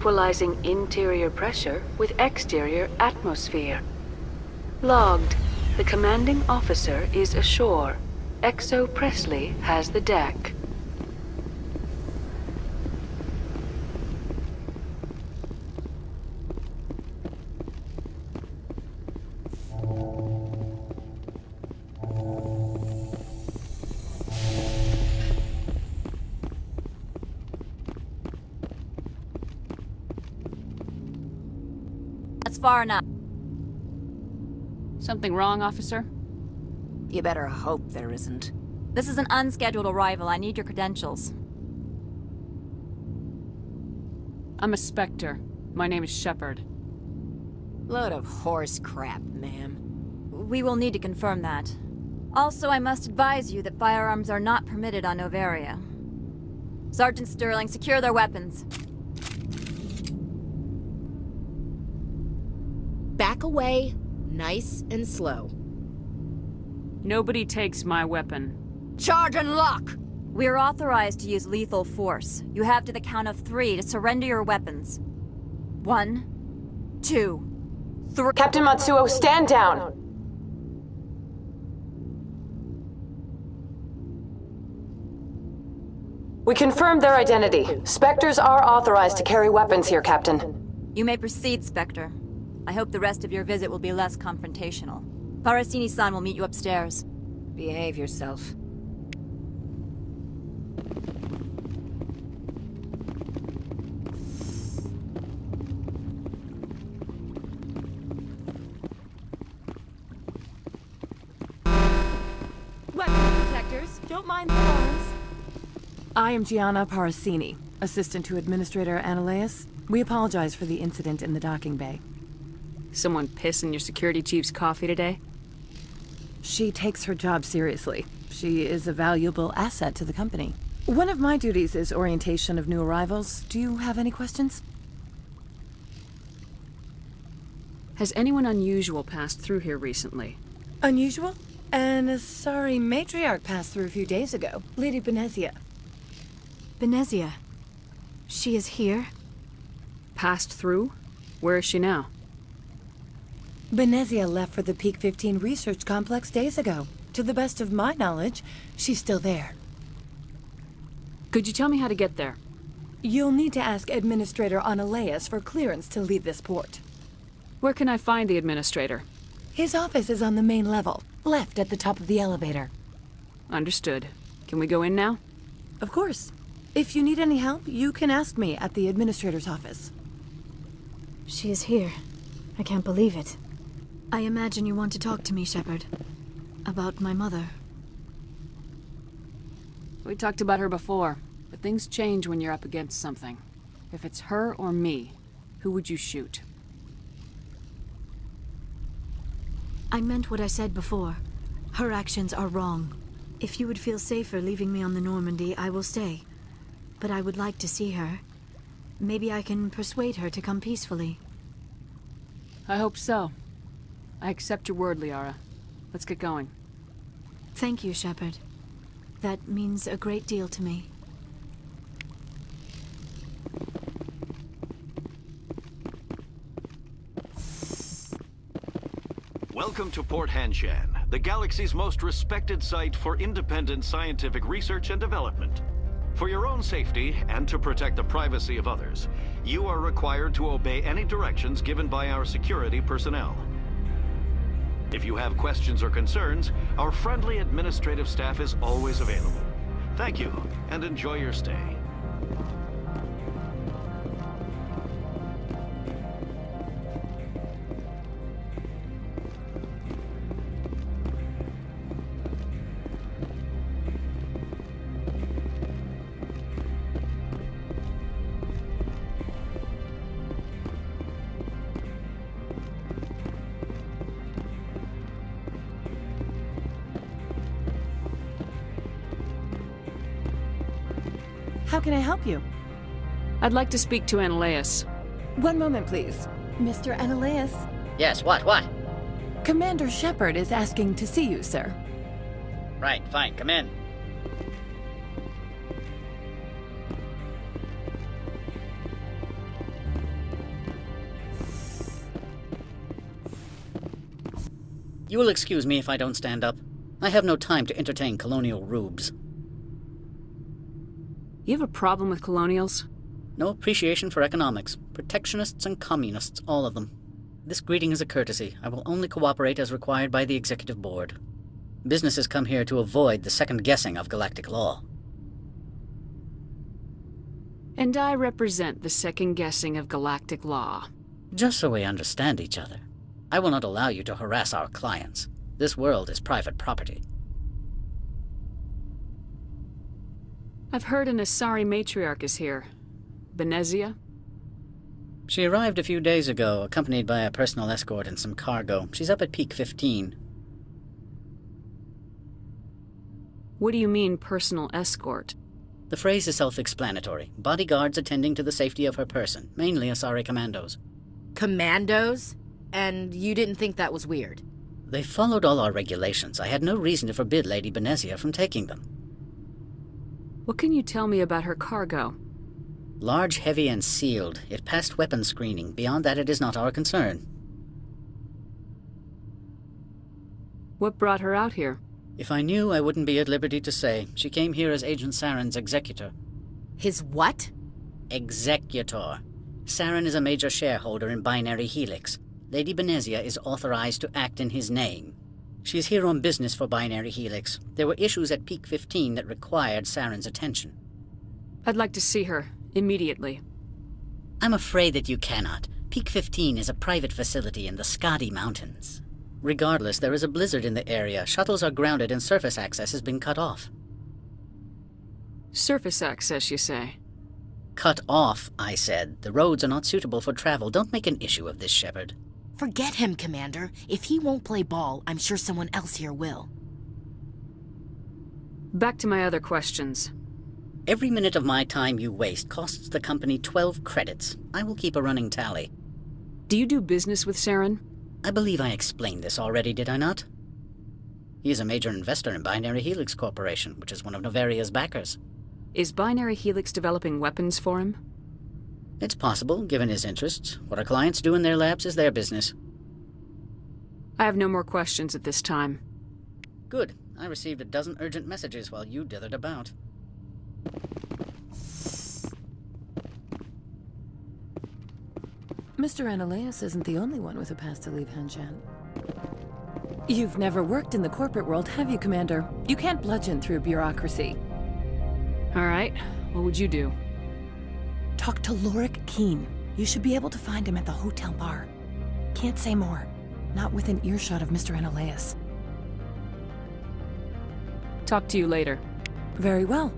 equalizing interior pressure with exterior atmosphere. Logged. The commanding officer is ashore. Exo Presley has the deck. That's far enough. Something wrong, officer? You better hope there isn't. This is an unscheduled arrival. I need your credentials. I'm a Spectre. My name is Shepard. Load of horse crap, ma'am. We will need to confirm that. Also, I must advise you that firearms are not permitted on Noveria. Sergeant Sterling, secure their weapons. Back away, nice and slow. Nobody takes my weapon. Charge and lock! We are authorized to use lethal force. You have to the count of 3 to surrender your weapons. 1, 2, 3. Captain Matsuo, stand down! We confirmed their identity. Spectres are authorized to carry weapons here, Captain. You may proceed, Spectre. I hope the rest of your visit will be less confrontational. Parasini-san will meet you upstairs. Behave yourself. Weapons detectors, don't mind the alarms. I am Gianna Parasini, assistant to Administrator Ananias. We apologize for the incident in the docking bay. Someone piss in your security chief's coffee today? She takes her job seriously. She is a valuable asset to the company. One of my duties is orientation of new arrivals. Do you have any questions? Has anyone unusual passed through here recently? Unusual? And a sorry matriarch passed through a few days ago. Lady Benezia. Benezia. She is here? Passed through? Where is she now? Benezia left for the Peak 15 research complex days ago. To the best of my knowledge, she's still there. Could you tell me how to get there? You'll need to ask Administrator Ananias for clearance to leave this port. Where can I find the Administrator? His office is on the main level, left at the top of the elevator. Understood. Can we go in now? Of course. If you need any help, you can ask me at the Administrator's office. She is here. I can't believe it. I imagine you want to talk to me, Shepard. About my mother. We talked about her before, but things change when you're up against something. If it's her or me, who would you shoot? I meant what I said before. Her actions are wrong. If you would feel safer leaving me on the Normandy, I will stay. But I would like to see her. Maybe I can persuade her to come peacefully. I hope so. I accept your word, Liara. Let's get going. Thank you, Shepard. That means a great deal to me. Welcome to Port Hanshan, the galaxy's most respected site for independent scientific research and development. For your own safety, and to protect the privacy of others, you are required to obey any directions given by our security personnel. If you have questions or concerns, our friendly administrative staff is always available. Thank you, and enjoy your stay. How can I help you? I'd like to speak to Ananias. One moment, please. Mr. Ananias. Yes, what? Commander Shepard is asking to see you, sir. Right, fine, come in. You will excuse me if I don't stand up. I have no time to entertain colonial rubes. You have a problem with colonials? No appreciation for economics. Protectionists and communists, all of them. This greeting is a courtesy. I will only cooperate as required by the Executive Board. Businesses come here to avoid the second guessing of galactic law. And I represent the second guessing of galactic law. Just so we understand each other. I will not allow you to harass our clients. This world is private property. I've heard an Asari matriarch is here. Benezia? She arrived a few days ago, accompanied by a personal escort and some cargo. She's up at Peak 15. What do you mean, personal escort? The phrase is self-explanatory. Bodyguards attending to the safety of her person, mainly Asari commandos. Commandos? And you didn't think that was weird? They followed all our regulations. I had no reason to forbid Lady Benezia from taking them. What can you tell me about her cargo? Large, heavy, and sealed. It passed weapons screening. Beyond that, it is not our concern. What brought her out here? If I knew, I wouldn't be at liberty to say. She came here as Agent Saren's executor. His what? Executor. Saren is a major shareholder in Binary Helix. Lady Benezia is authorized to act in his name. She's here on business for Binary Helix. There were issues at Peak 15 that required Saren's attention. I'd like to see her, immediately. I'm afraid that you cannot. Peak 15 is a private facility in the Skadi Mountains. Regardless, there is a blizzard in the area. Shuttles are grounded and surface access has been cut off. Surface access, you say? Cut off, I said. The roads are not suitable for travel. Don't make an issue of this, Shepard. Forget him, Commander. If he won't play ball, I'm sure someone else here will. Back to my other questions. Every minute of my time you waste costs the company 12 credits. I will keep a running tally. Do you do business with Saren? I believe I explained this already, did I not? He is a major investor in Binary Helix Corporation, which is one of Noveria's backers. Is Binary Helix developing weapons for him? It's possible, given his interests. What our clients do in their labs is their business. I have no more questions at this time. Good. I received a dozen urgent messages while you dithered about. Mr. Ananias isn't the only one with a pass to leave Hanshan. You've never worked in the corporate world, have you, Commander? You can't bludgeon through bureaucracy. All right. What would you do? Talk to Lorik Keen. You should be able to find him at the hotel bar. Can't say more. Not within earshot of Mr. Ananias. Talk to you later. Very well.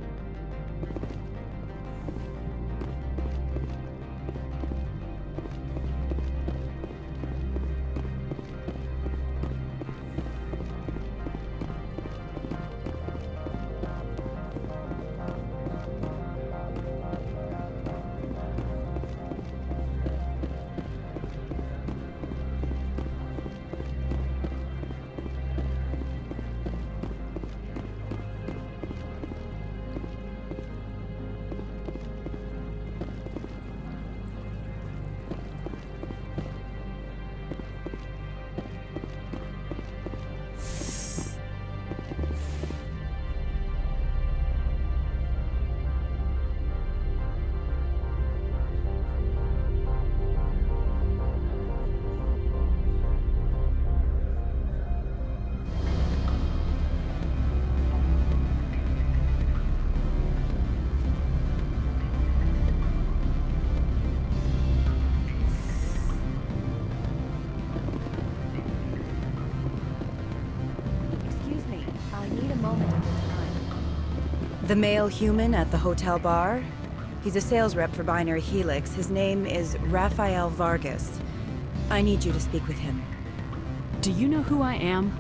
The male human at the hotel bar? He's a sales rep for Binary Helix. His name is Rafael Vargas. I need you to speak with him. Do you know who I am?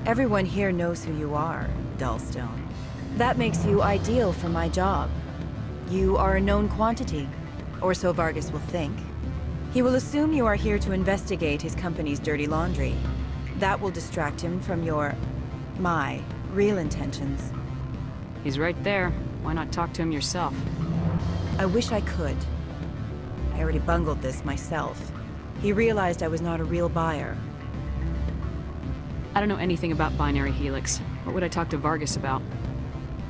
Everyone here knows who you are, Dullstone. That makes you ideal for my job. You are a known quantity, or so Vargas will think. He will assume you are here to investigate his company's dirty laundry. That will distract him from my real intentions. He's right there. Why not talk to him yourself? I wish I could. I already bungled this myself. He realized I was not a real buyer. I don't know anything about binary helix. What would I talk to Vargas about?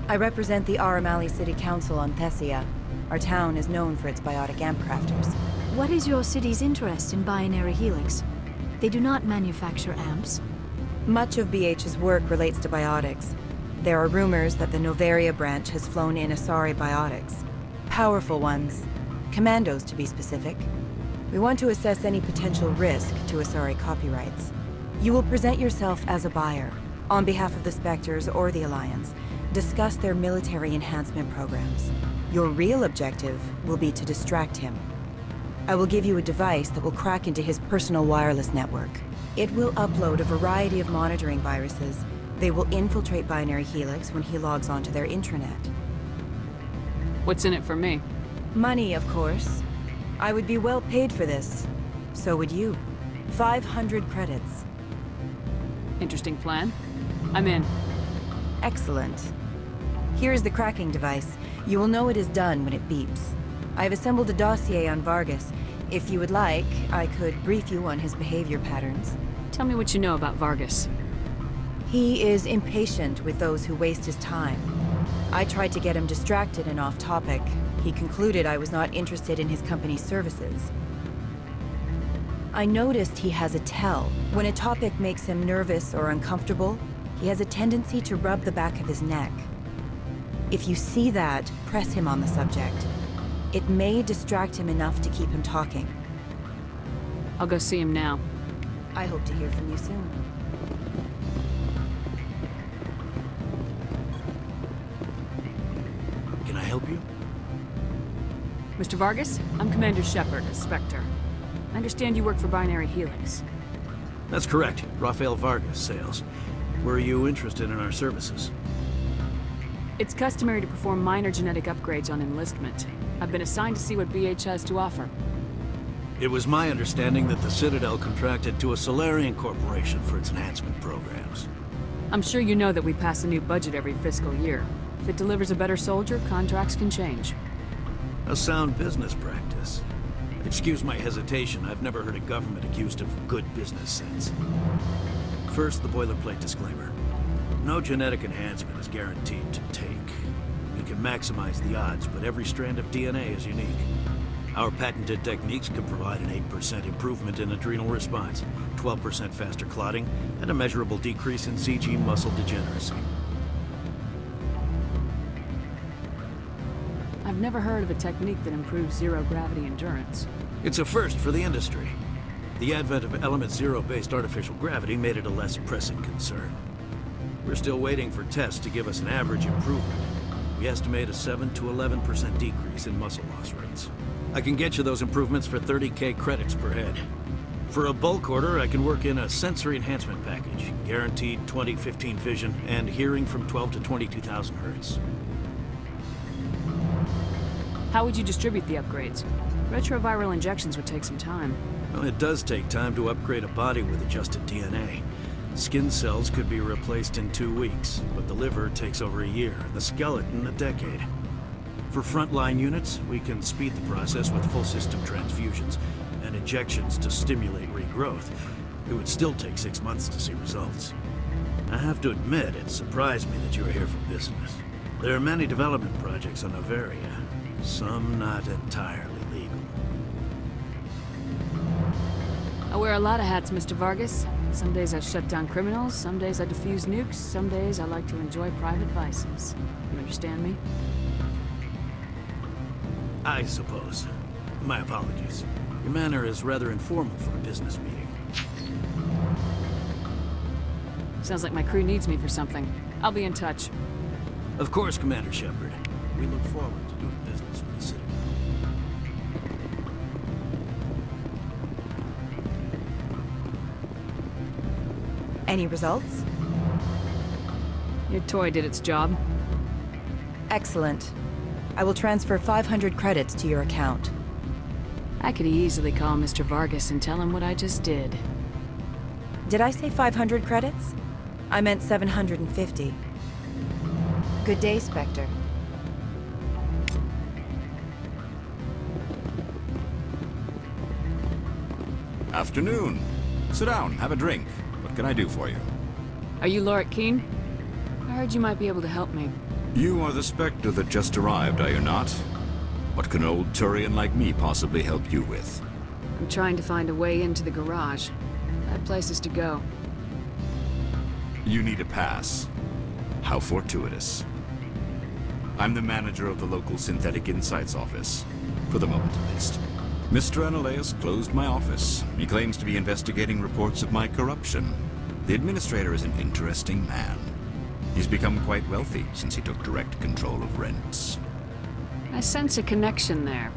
I represent the Aramali City Council on Thessia. Our town is known for its biotic amp crafters. What is your city's interest in binary helix? They do not manufacture amps. Much of BH's work relates to biotics. There are rumors that the Noveria branch has flown in Asari biotics. Powerful ones. Commandos, to be specific. We want to assess any potential risk to Asari copyrights. You will present yourself as a buyer, on behalf of the Spectres or the Alliance. Discuss their military enhancement programs. Your real objective will be to distract him. I will give you a device that will crack into his personal wireless network. It will upload a variety of monitoring viruses. They will infiltrate Binary Helix when he logs onto their intranet. What's in it for me? Money, of course. I would be well paid for this. So would you. 500 credits. Interesting plan. I'm in. Excellent. Here is the cracking device. You will know it is done when it beeps. I have assembled a dossier on Vargas. If you would like, I could brief you on his behavior patterns. Tell me what you know about Vargas. He is impatient with those who waste his time. I tried to get him distracted and off topic. He concluded I was not interested in his company's services. I noticed he has a tell. When a topic makes him nervous or uncomfortable, he has a tendency to rub the back of his neck. If you see that, press him on the subject. It may distract him enough to keep him talking. I'll go see him now. I hope to hear from you soon. Can I help you? Mr. Vargas, I'm Commander Shepard, a Spectre. I understand you work for Binary Helix. That's correct. Rafael Vargas, sales. Were you interested in our services? It's customary to perform minor genetic upgrades on enlistment. I've been assigned to see what BH has to offer. It was my understanding that the Citadel contracted to a Solarian corporation for its enhancement programs. I'm sure you know that we pass a new budget every fiscal year. If it delivers a better soldier, contracts can change. A sound business practice. Excuse my hesitation, I've never heard a government accused of good business sense. First, the boilerplate disclaimer. No genetic enhancement is guaranteed to take. We can maximize the odds, but every strand of DNA is unique. Our patented techniques can provide an 8% improvement in adrenal response, 12% faster clotting, and a measurable decrease in CG muscle degeneracy. I've never heard of a technique that improves zero-gravity endurance. It's a first for the industry. The advent of element zero-based artificial gravity made it a less pressing concern. We're still waiting for tests to give us an average improvement. We estimate a 7 to 11% decrease in muscle loss rates. I can get you those improvements for 30K credits per head. For a bulk order, I can work in a sensory enhancement package, guaranteed 20/15 vision, and hearing from 12 to 22,000 hertz. How would you distribute the upgrades? Retroviral injections would take some time. Well, it does take time to upgrade a body with adjusted DNA. Skin cells could be replaced in 2 weeks, but the liver takes over a year, and the skeleton a decade. For frontline units, we can speed the process with full system transfusions and injections to stimulate regrowth. It would still take 6 months to see results. I have to admit, it surprised me that you were here for business. There are many development projects on Noveria, some not entirely legal. I wear a lot of hats, Mr. Vargas. Some days I shut down criminals, some days I defuse nukes, some days I like to enjoy private vices. You understand me? I suppose. My apologies. Your manner is rather informal for a business meeting. Sounds like my crew needs me for something. I'll be in touch. Of course, Commander Shepard. We look forward to doing business with the Citadel. Any results? Your toy did its job. Excellent. I will transfer 500 credits to your account. I could easily call Mr. Vargas and tell him what I just did. Did I say 500 credits? I meant 750. Good day, Spectre. Afternoon. Sit down, have a drink. What can I do for you? Are you Lord Keen? I heard you might be able to help me. You are the Spectre that just arrived, are you not? What can an old Turian like me possibly help you with? I'm trying to find a way into the garage. I have places to go. You need a pass. How fortuitous. I'm the manager of the local Synthetic Insights office. For the moment, at least. Mr. Analaeus closed my office. He claims to be investigating reports of my corruption. The administrator is an interesting man. He's become quite wealthy since he took direct control of rents. I sense a connection there.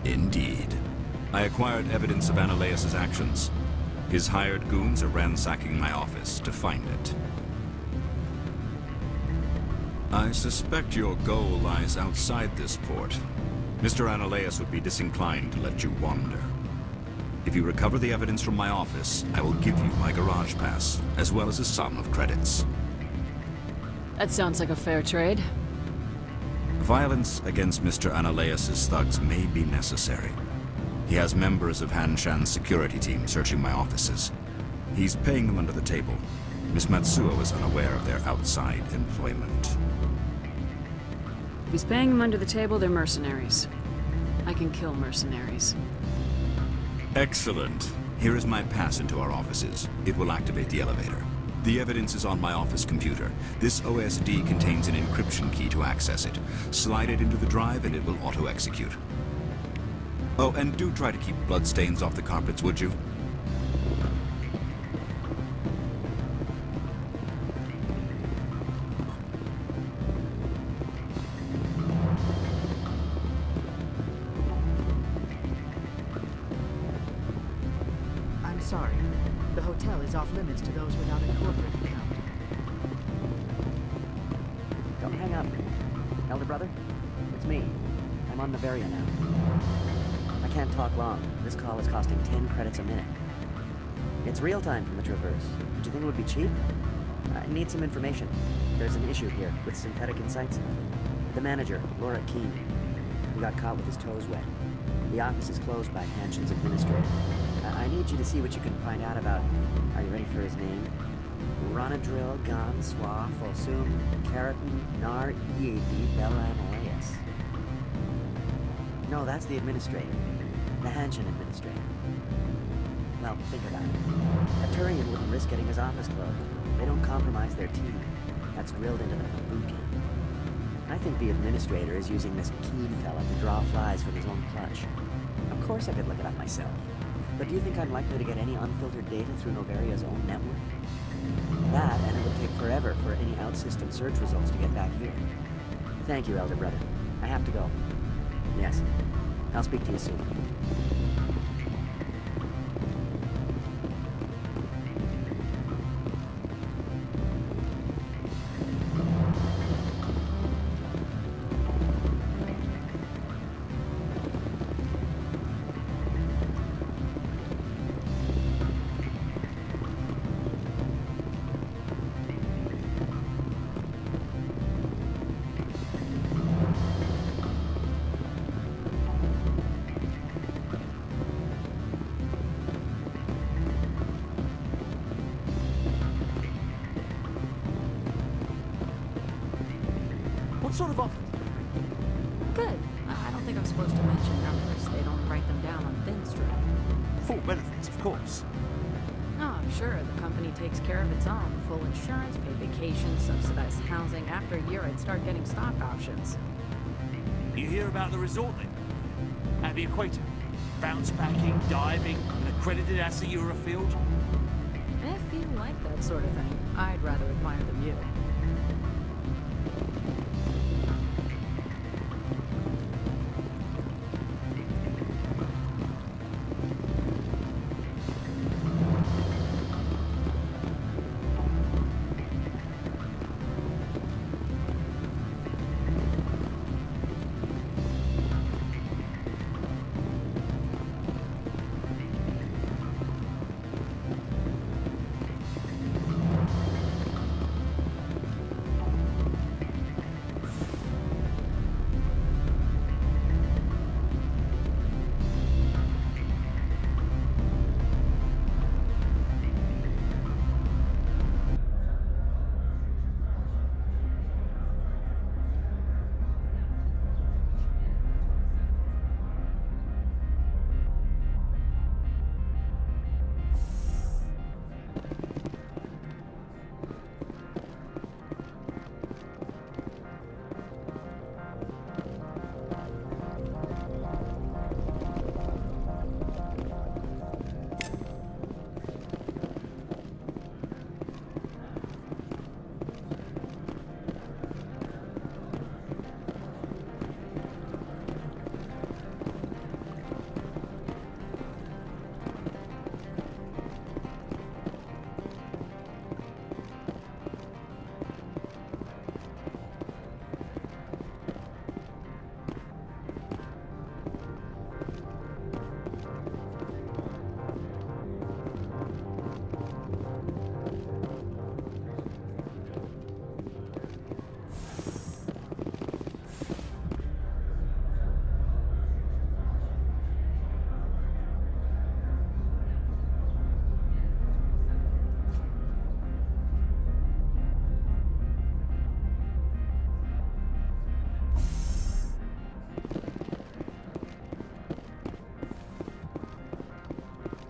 Indeed. I acquired evidence of Analaeus' actions. His hired goons are ransacking my office to find it. I suspect your goal lies outside this port. Mr. Analaeus would be disinclined to let you wander. If you recover the evidence from my office, I will give you my garage pass, as well as a sum of credits. That sounds like a fair trade. Violence against Mr. Analaeus' thugs may be necessary. He has members of Han Shan's security team searching my offices. He's paying them under the table. Miss Matsuo is unaware of their outside employment. If he's paying them under the table, they're mercenaries. I can kill mercenaries. Excellent. Here is my pass into our offices. It will activate the elevator. The evidence is on my office computer. This OSD contains an encryption key to access it. Slide it into the drive and it will auto-execute. Oh, and do try to keep bloodstains off the carpets, would you? I'm sorry. The hotel is off limits to those without a corporate account. Don't hang up. Elder brother, it's me. I'm on Noveria now. I can't talk long. This call is costing 10 credits a minute. It's real time from the Traverse. Do you think it would be cheap? I need some information. There's an issue here with Synthetic Insights. The manager, Lord Keen, he got caught with his toes wet. The office is closed by Hanshan's administrator. I need you to see what you can find out about... Are you ready for his name? Ronadril Gan Swa Folsum Keratin Nar Yebi Bella Analaeus. No, that's the administrator. The Hanshan administrator. Well, think about it. A Turian wouldn't risk getting his office closed. They don't compromise their team. That's drilled into them from boot camp. I think the administrator is using this Keen fella to draw flies from his own clutch. Of course I could look it up myself. But do you think I'm likely to get any unfiltered data through Noveria's own network? That, and it would take forever for any out-system search results to get back here. Thank you, Elder Brother. I have to go. Yes. I'll speak to you soon. What sort of offer? Good. I don't think I'm supposed to mention numbers. They don't write them down on thin strip. Full benefits, of course. Oh, sure. The company takes care of its own. Full insurance, paid vacation, subsidized housing. After a year, I'd start getting stock options. You hear about the resort then? At the equator. Bounce backing, diving, an accredited tali'zorah field. If you like that sort of thing, I'd rather admire the view.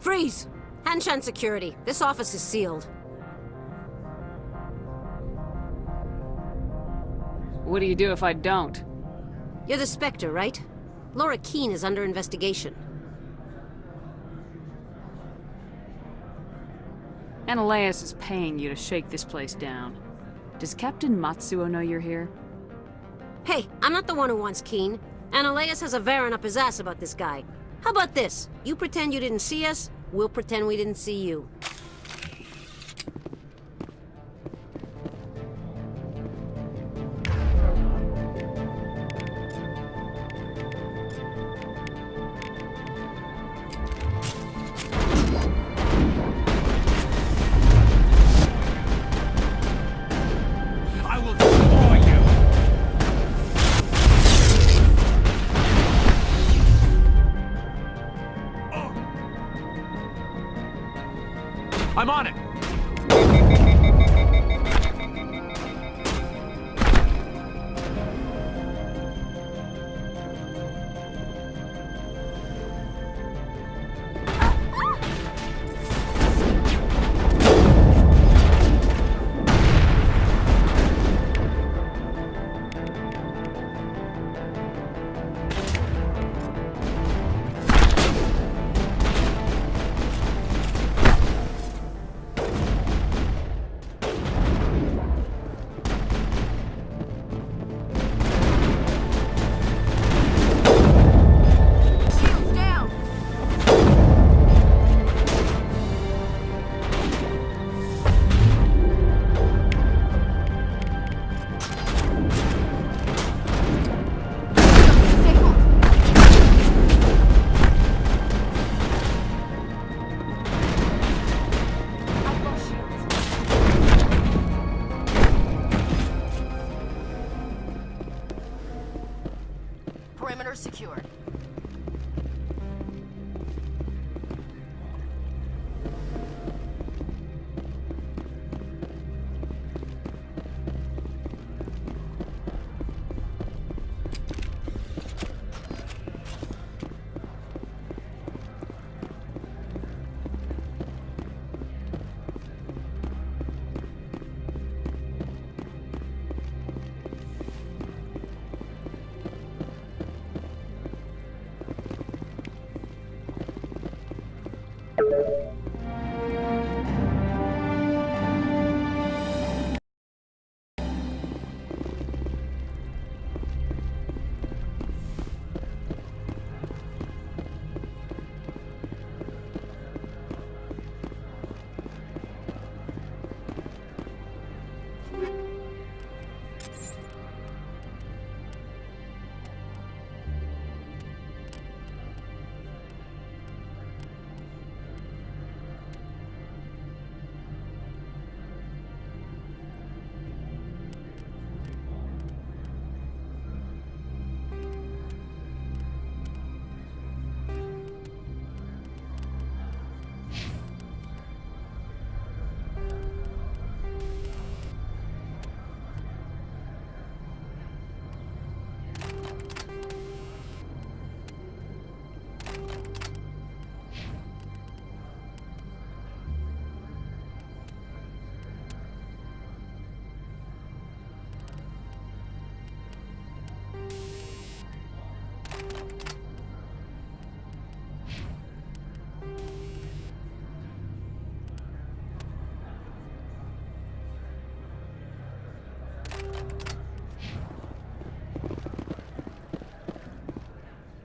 Freeze! Hanshan security. This office is sealed. What do you do if I don't? You're the Spectre, right? Laura Keene is under investigation. Ananias is paying you to shake this place down. Does Captain Matsuo know you're here? Hey, I'm not the one who wants Keene. Ananias has a Varen up his ass about this guy. How about this? You pretend you didn't see us, we'll pretend we didn't see you. I'm on it! Perimeter secured.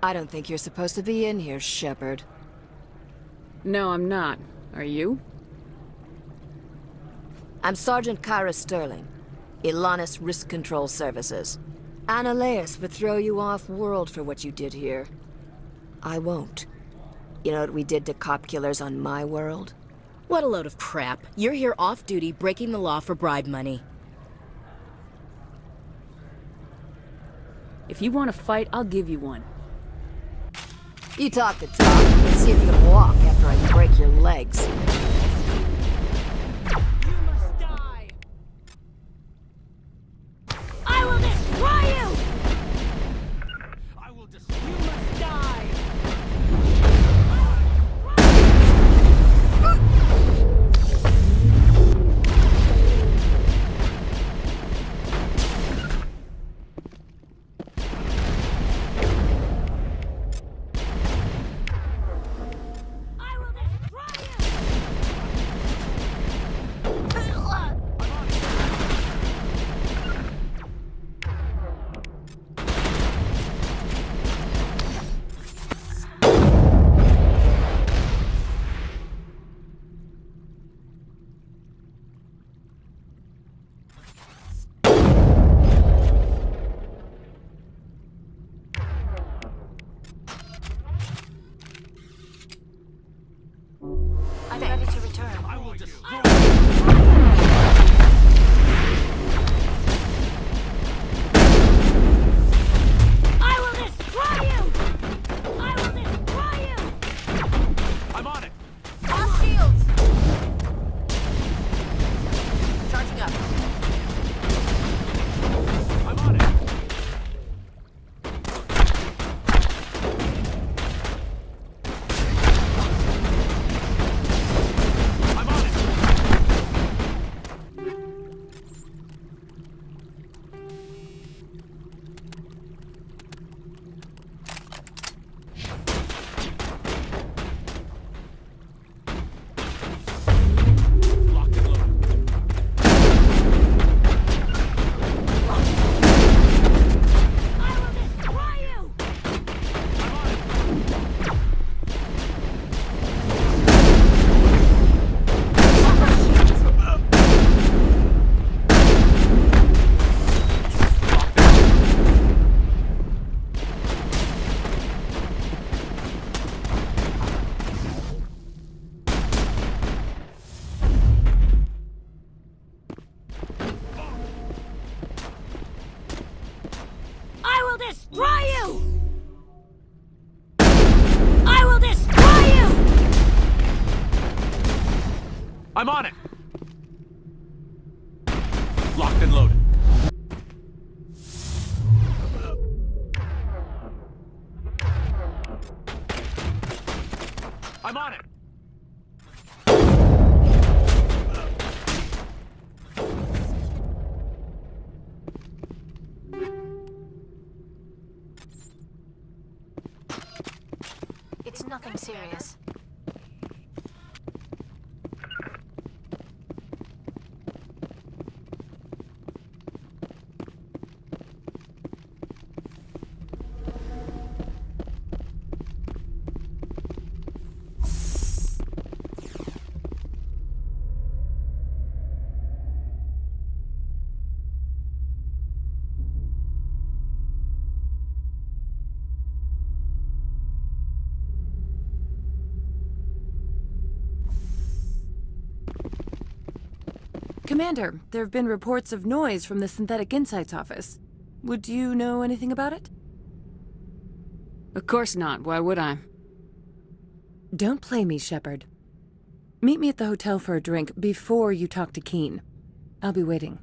I don't think you're supposed to be in here, Shepard. No, I'm not. Are you? I'm Sergeant Kyra Sterling, Ilanis Risk Control Services. Ananias would throw you off-world for what you did here. I won't. You know what we did to cop killers on my world? What a load of crap. You're here off-duty, breaking the law for bribe money. If you want to fight, I'll give you one. You talk the talk. Let's see if you can walk after I break your legs. I will destroy you! I will destroy you. You must die! I'm on it! Locked and loaded. I'm on it! It's nothing serious. Commander, there have been reports of noise from the Synthetic Insights office. Would you know anything about it? Of course not. Why would I? Don't play me, Shepard. Meet me at the hotel for a drink before you talk to Keen. I'll be waiting.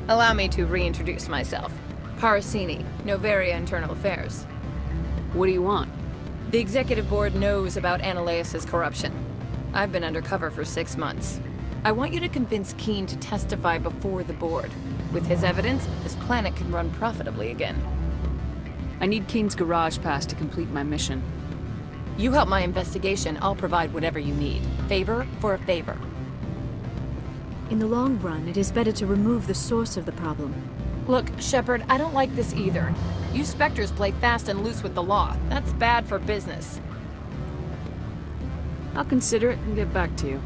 Allow me to reintroduce myself. Parasini, Noveria Internal Affairs. What do you want? The Executive Board knows about Ananias' corruption. I've been undercover for 6 months. I want you to convince Keen to testify before the Board. With his evidence, this planet can run profitably again. I need Keen's garage pass to complete my mission. You help my investigation, I'll provide whatever you need. Favor for a favor. In the long run, it is better to remove the source of the problem. Look, Shepard, I don't like this either. You Spectres play fast and loose with the law. That's bad for business. I'll consider it and get back to you.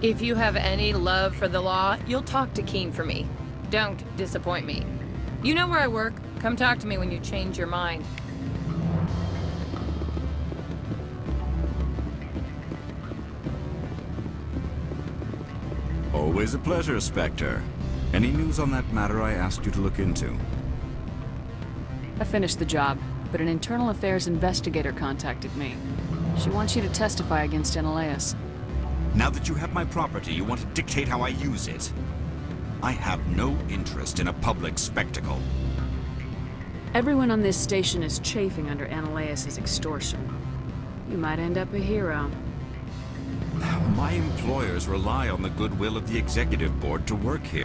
If you have any love for the law, you'll talk to Keen for me. Don't disappoint me. You know where I work. Come talk to me when you change your mind. Always a pleasure, Spectre. Any news on that matter I asked you to look into? I finished the job, but an internal affairs investigator contacted me. She wants you to testify against Ananias. Now that you have my property, you want to dictate how I use it? I have no interest in a public spectacle. Everyone on this station is chafing under Ananias' extortion. You might end up a hero. My employers rely on the goodwill of the Executive Board to work here.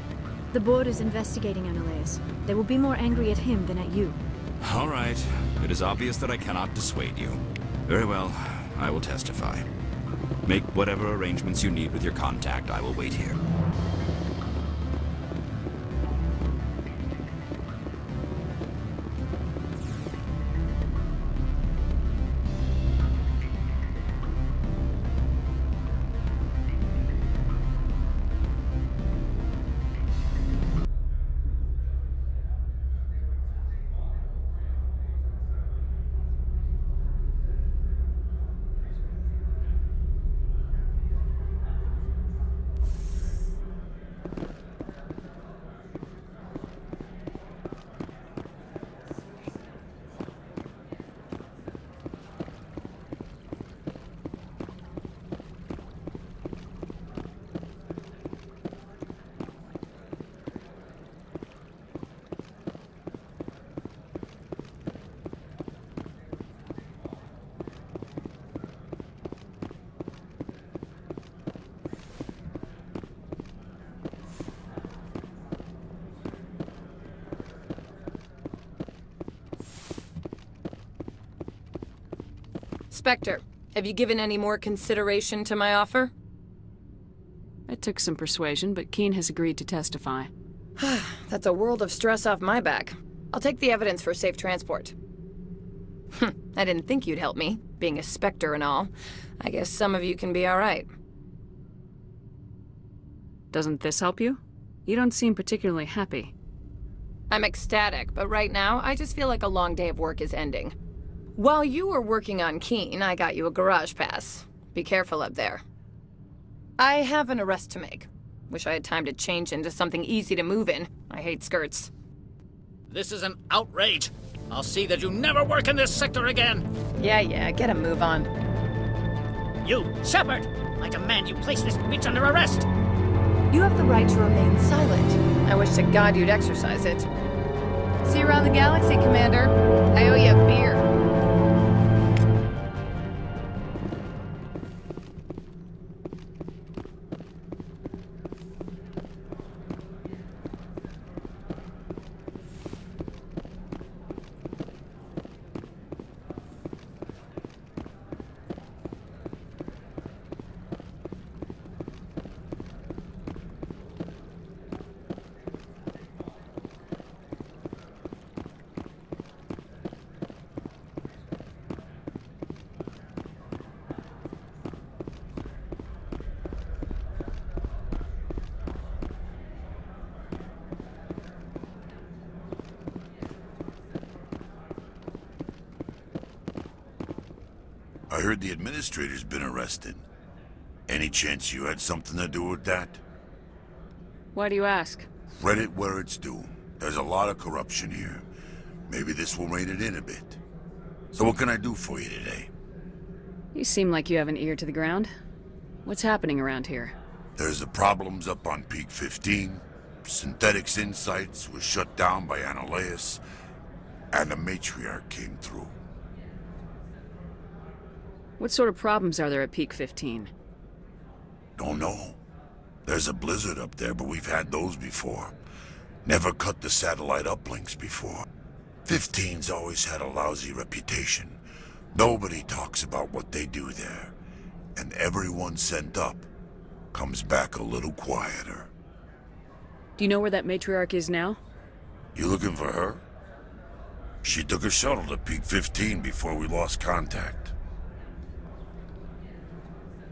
The Board is investigating Ananias. They will be more angry at him than at you. All right. It is obvious that I cannot dissuade you. Very well. I will testify. Make whatever arrangements you need with your contact. I will wait here. Spectre, have you given any more consideration to my offer? It took some persuasion, but Keen has agreed to testify. That's a world of stress off my back. I'll take the evidence for safe transport. I didn't think you'd help me, being a Spectre and all. I guess some of you can be alright. Doesn't this help you? You don't seem particularly happy. I'm ecstatic, but right now, I just feel like a long day of work is ending. While you were working on Keen, I got you a garage pass. Be careful up there. I have an arrest to make. Wish I had time to change into something easy to move in. I hate skirts. This is an outrage. I'll see that you never work in this sector again. Yeah, get a move on. You, Shepard! I demand you place this bitch under arrest! You have the right to remain silent. I wish to God you'd exercise it. See you around the galaxy, Commander. I owe you a beer. I heard the administrator's been arrested. Any chance you had something to do with that? Why do you ask? Credit where it's due. There's a lot of corruption here. Maybe this will rein it in a bit. So what can I do for you today? You seem like you have an ear to the ground. What's happening around here? There's the problems up on Peak 15. Synthetics Insights was shut down by Annihilus. And the Matriarch came through. What sort of problems are there at Peak 15? Don't know. There's a blizzard up there, but we've had those before. Never cut the satellite uplinks before. 15's always had a lousy reputation. Nobody talks about what they do there. And everyone sent up comes back a little quieter. Do you know where that matriarch is now? You looking for her? She took a shuttle to Peak 15 before we lost contact.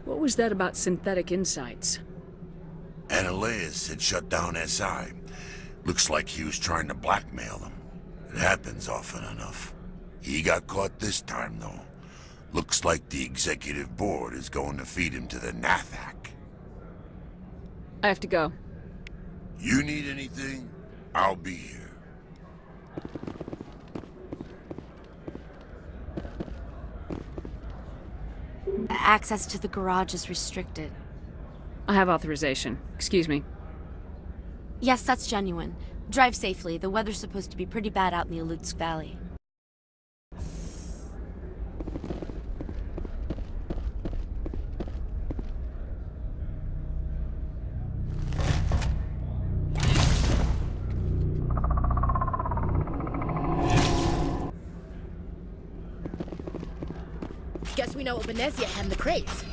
What was that about Synthetic Insights? Annihilus had shut down SI. Looks like he was trying to blackmail them. It happens often enough. He got caught this time, though. Looks like the executive board is going to feed him to the Nathak. I have to go. You need anything? I'll be here. Access to the garage is restricted. I have authorization. Excuse me. Yes, that's genuine. Drive safely. The weather's supposed to be pretty bad out in the Alutsk Valley. Guess we know what Venezia had in the crates.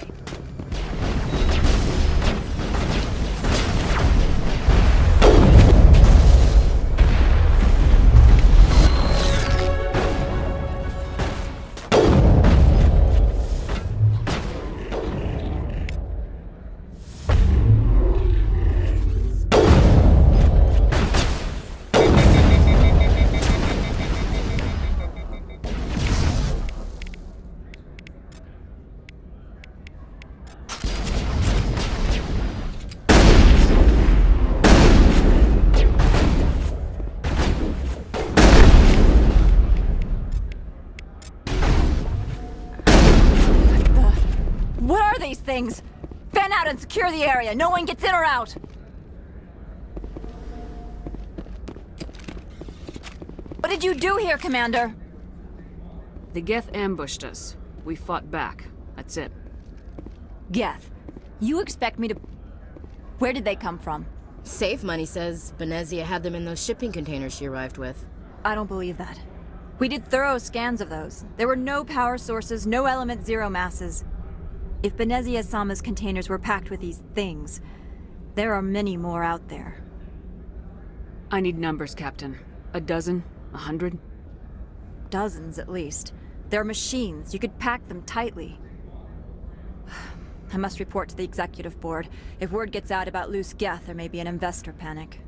Things. Fan out and secure the area. No one gets in or out. What did you do here, Commander? The Geth ambushed us. We fought back. That's it. Geth? You expect me to... Where did they come from? Safe Money says Venezia had them in those shipping containers she arrived with. I don't believe that. We did thorough scans of those. There were no power sources, no element zero masses. If Benezia-sama's containers were packed with these things, there are many more out there. I need numbers, Captain. A dozen? 100? Dozens, at least. They're machines. You could pack them tightly. I must report to the executive board. If word gets out about loose geth, there may be an investor panic.